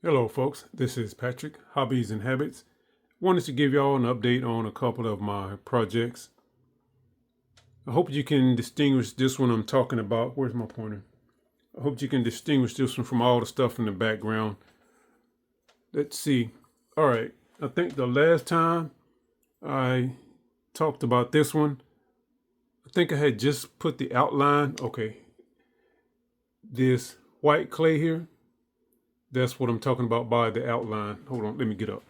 Hello folks, this is Patrick, Hobbies and Habits. Wanted to give y'all an update on a couple of my projects. I hope you can distinguish this one I'm talking about. Where's my pointer? I hope you can distinguish this one from all the stuff in the background. Let's see. All right, I think the last time I talked about this one, I think I had just put the outline. Okay, this white clay here, that's what I'm talking about by the outline. Hold on, let me get up.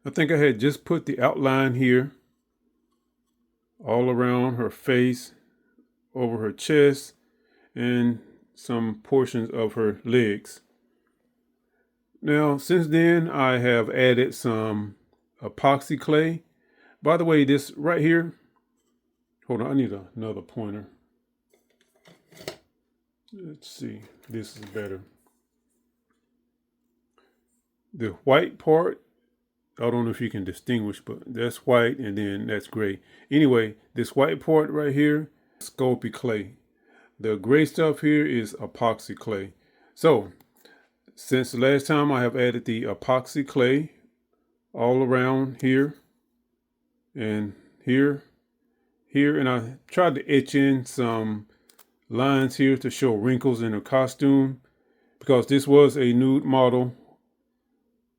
I think I had just put the outline here all around her face, over her chest, and some portions of her legs. Now, since then, I have added some epoxy clay. By the way, this right here, hold on, I need another pointer. Let's see, this is better. The white part, I don't know if you can distinguish, but that's white and then that's gray. Anyway, this white part right here, Sculpey clay. The gray stuff here is epoxy clay. So, since the last time, I have added the epoxy clay all around here and here, and I tried to etch in some lines here to show wrinkles in her costume because this was a nude model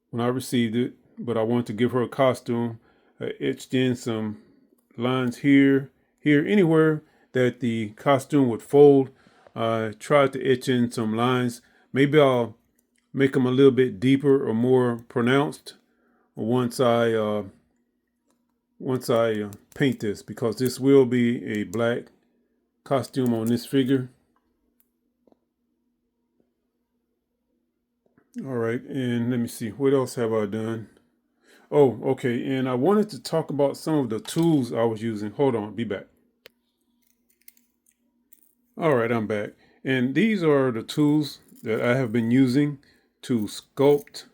when I received it, but I wanted to give her a costume. I etched in some lines here, anywhere that the costume would fold. I tried to etch in some lines. Maybe I'll make them a little bit deeper or more pronounced once I paint this, because this will be a black costume on this figure. All right, and let me see, what else have I done? Oh, okay, and I wanted to talk about some of the tools I was using. Hold on, be back. All right, I'm back. And these are the tools that I have been using to sculpt.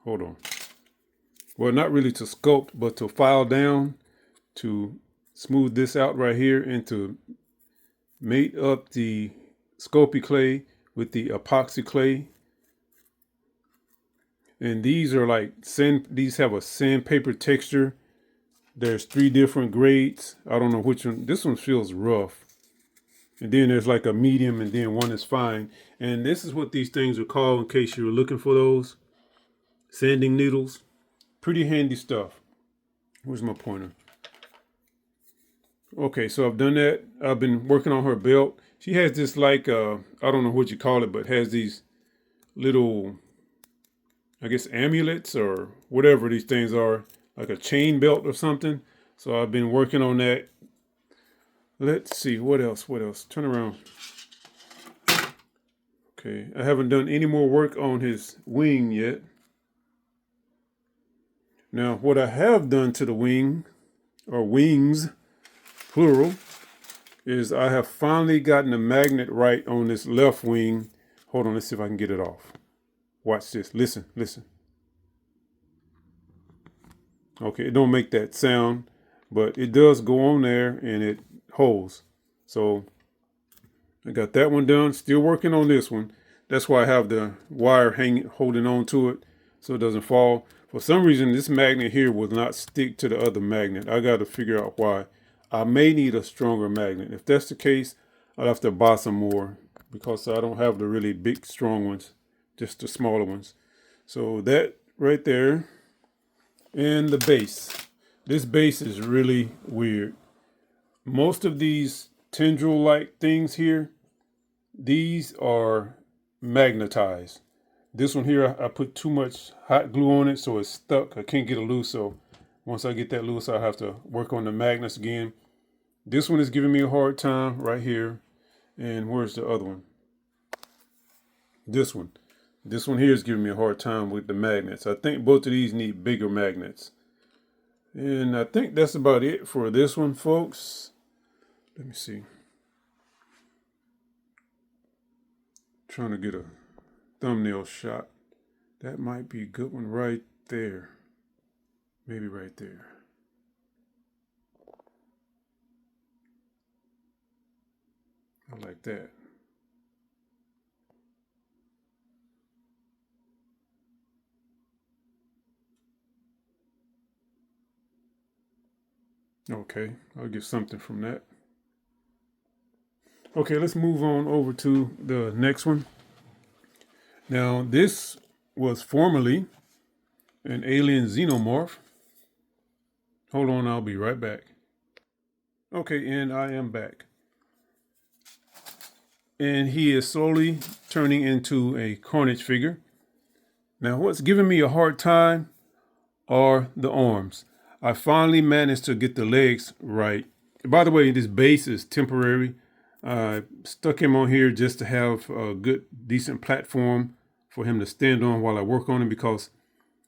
Hold on. Well, not really to sculpt, but to file down, to smooth this out right here, and to mate up the Sculpey clay with the epoxy clay. And these are like these have a sandpaper texture. There's 3 different grades. I don't know which one. This one feels rough. And then there's like a medium, and then one is fine. And this is what these things are called, in case you're looking for those. Sanding needles. Pretty handy stuff. Where's my pointer? Okay, so I've done that. I've been working on her belt. She has this like, I don't know what you call it, but has these little, I guess, amulets or whatever these things are, like a chain belt or something. So I've been working on that. Let's see, what else? Turn around. Okay, I haven't done any more work on his wing yet. Now, what I have done to the wing, or wings, plural, is I have finally gotten the magnet right on this left wing. Hold on, let's see if I can get it off. Watch this, listen. Okay, it don't make that sound, but it does go on there and it holds. So I got that one done. Still working on this one. That's why I have the wire holding on to it so it doesn't fall. For some reason, this magnet here will not stick to the other magnet. I got to figure out why. I may need a stronger magnet. If that's the case, I'll have to buy some more, because I don't have the really big, strong ones, just the smaller ones. So that right there. And the base. This base is really weird. Most of these tendril-like things here, these are magnetized. This one here, I put too much hot glue on it, so it's stuck. I can't get it loose, so once I get that loose, I'll have to work on the magnets again. This one is giving me a hard time right here. And where's the other one? This one. This one here is giving me a hard time with the magnets. I think both of these need bigger magnets. And I think that's about it for this one, folks. Let me see. Trying to get a thumbnail shot. That might be a good one right there. Maybe right there. I like that. Okay, I'll get something from that. Okay, let's move on over to the next one. Now, this was formerly an alien xenomorph. Hold on, I'll be right back. Okay, and I am back. And he is slowly turning into a Carnage figure. Now, what's giving me a hard time are the arms. I finally managed to get the legs right. By the way, this base is temporary. I stuck him on here just to have a good, decent platform for him to stand on while I work on him, because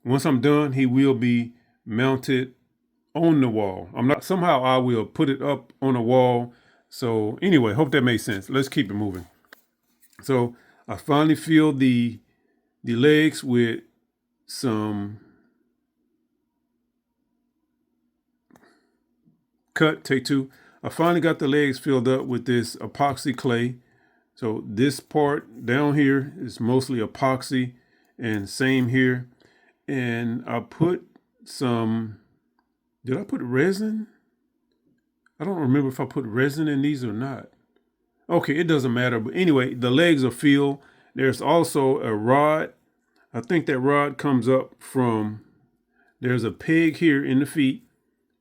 once I'm done, he will be mounted on the wall. Somehow I will put it up on a wall. So anyway, hope that makes sense. Let's keep it moving. So I finally filled the legs with some take two. I finally got the legs filled up with this epoxy clay. So this part down here is mostly epoxy, and same here. And I put some, did I put resin? I don't remember if I put resin in these or not. Okay, it doesn't matter. But anyway, the legs are filled. There's also a rod. I think that rod comes up from, there's a peg here in the feet.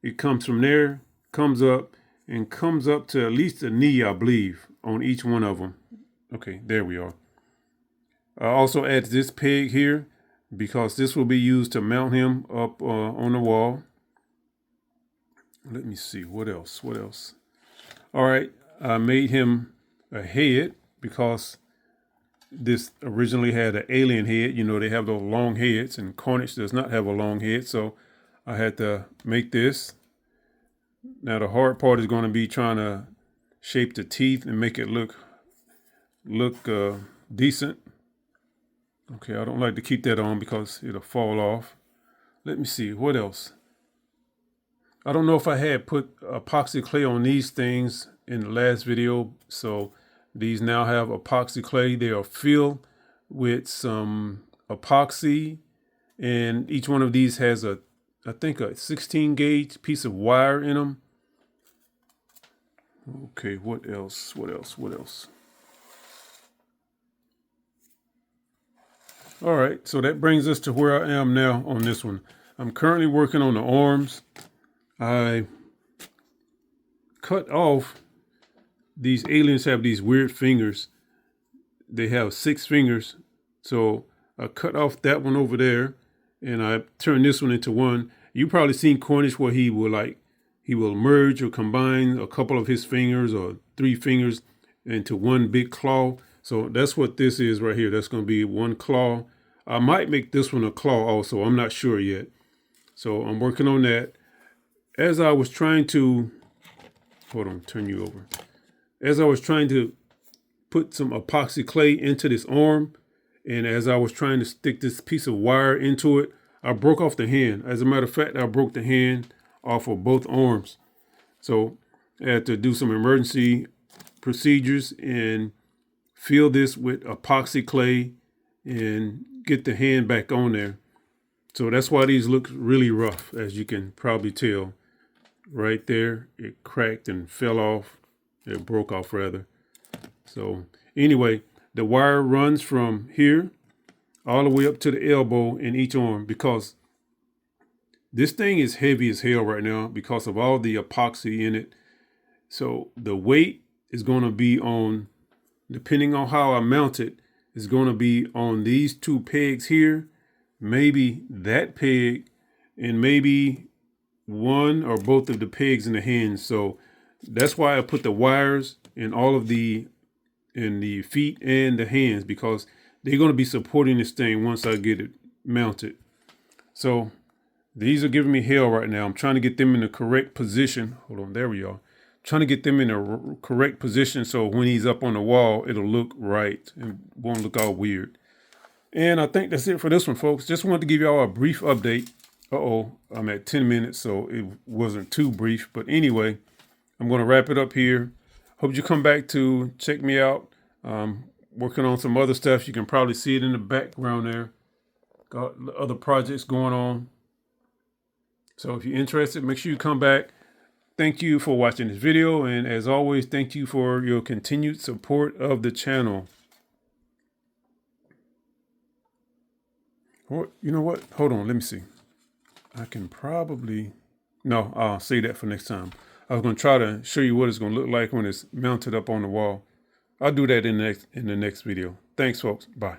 It comes from there, comes up, and comes up to at least the knee, I believe, on each one of them. Okay, there we are. I also add this peg here because this will be used to mount him up on the wall. Let me see, what else? All right, I made him a head because this originally had an alien head. You know, they have those long heads, and Carnage does not have a long head, so I had to make this. Now the hard part is going to be trying to shape the teeth and make it look decent. Okay, I don't like to keep that on because it'll fall off. Let me see, what else? I don't know if I had put epoxy clay on these things in the last video, so these now have epoxy clay. They are filled with some epoxy, and each one of these has I think a 16 gauge piece of wire in them. Okay, what else? All right, so that brings us to where I am now on this one. I'm currently working on the arms. I cut off, these aliens have these weird fingers. They have 6 fingers. So I cut off that one over there, and I turned this one into one. You probably seen Carnage where he will merge or combine a couple of his fingers or 3 fingers into one big claw. So that's what this is right here. That's going to be one claw. I might make this one a claw also. I'm not sure yet. So I'm working on that. As I was trying to, hold on, turn you over. As I was trying to put some epoxy clay into this arm, and as I was trying to stick this piece of wire into it, I broke off the hand. As a matter of fact, I broke the hand off of both arms. So I had to do some emergency procedures and fill this with epoxy clay and get the hand back on there. So that's why these look really rough, as you can probably tell. Right there, it cracked and fell off. It broke off rather. So anyway, the wire runs from here all the way up to the elbow in each arm, because this thing is heavy as hell right now because of all the epoxy in it. So the weight is going to be on, depending on how I mount it, is going to be on these 2 pegs here, maybe that peg, and maybe one or both of the pegs in the hands. So that's why I put the wires in all of the feet and the hands, because they're going to be supporting this thing once I get it mounted. So these are giving me hell right now. I'm trying to get them in the correct position. Hold on, there we are. Trying to get them in a correct position so when he's up on the wall, it'll look right and won't look all weird. And I think that's it for this one, folks. Just wanted to give y'all a brief update. I'm at 10 minutes, so it wasn't too brief. But anyway, I'm going to wrap it up here. Hope you come back to check me out. Working on some other stuff. You can probably see it in the background there. Got other projects going on. So if you're interested, make sure you come back. thank you for watching this video. And as always, thank you for your continued support of the channel. Or, you know what? Hold on. Let me see. I can probably... No, I'll save that for next time. I was going to try to show you what it's going to look like when it's mounted up on the wall. I'll do that in the next video. Thanks, folks. Bye.